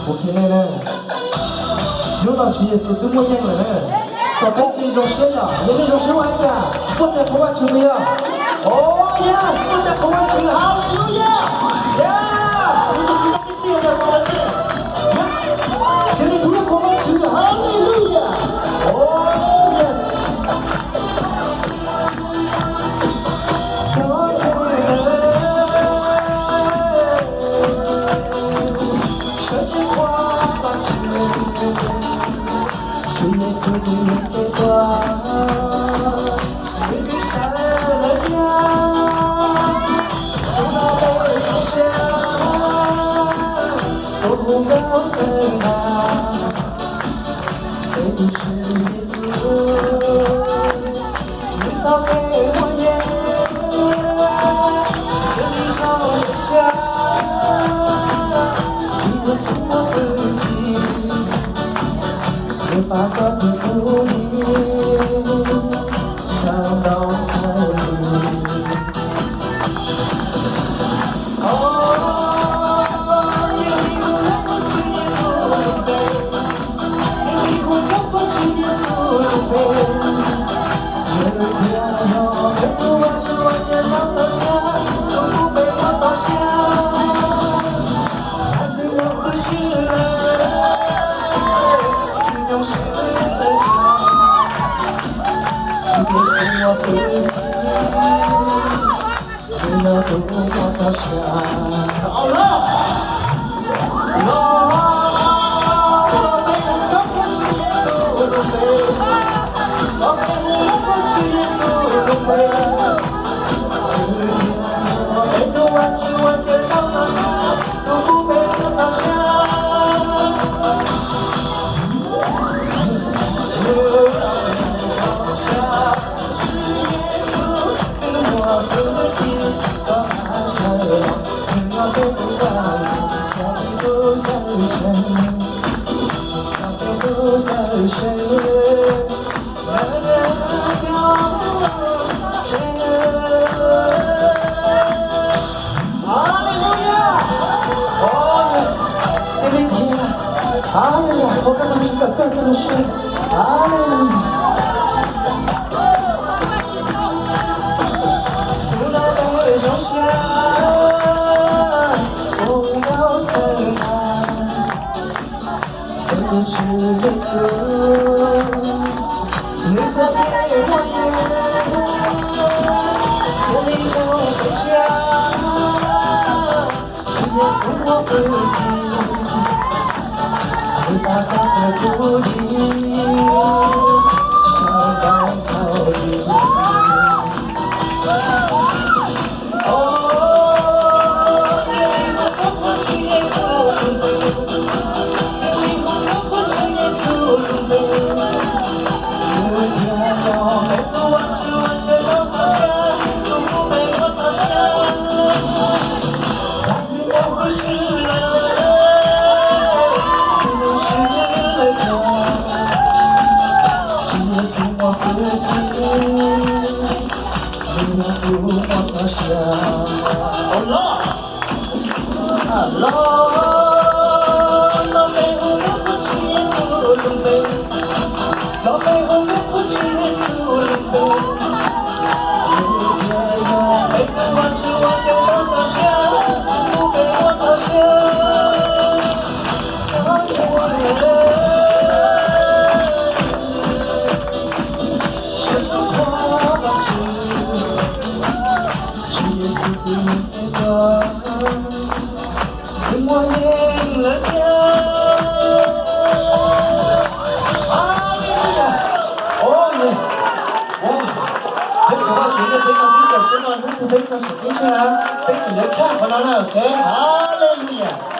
오케이는 요나 주예수 뜸모양은 서백지 좀 쉬어야 얘네 좀 쉬어야 스포츠 고마 주세요 오야 스포츠 고마 주 할렐루야 야 우리 지금 뛰어야 고마지 그래 둘 고마 주 할렐루야 오 예스 주의 손을 떼과 그를 사랑하냐 돌아올 것이야 고마운 사랑 내 주 예수 무섭게 원해 그를 거셔 주의 숨어버지 If I got the feeling, shine down on me. Oh, you will never see it so bad. You will never see it so bad. You can't know that you want to want to love the shine, don't be what the shine. I think I'm the shine. Aleluia, boca da música canta no chão. Aleluia. Hallelujah.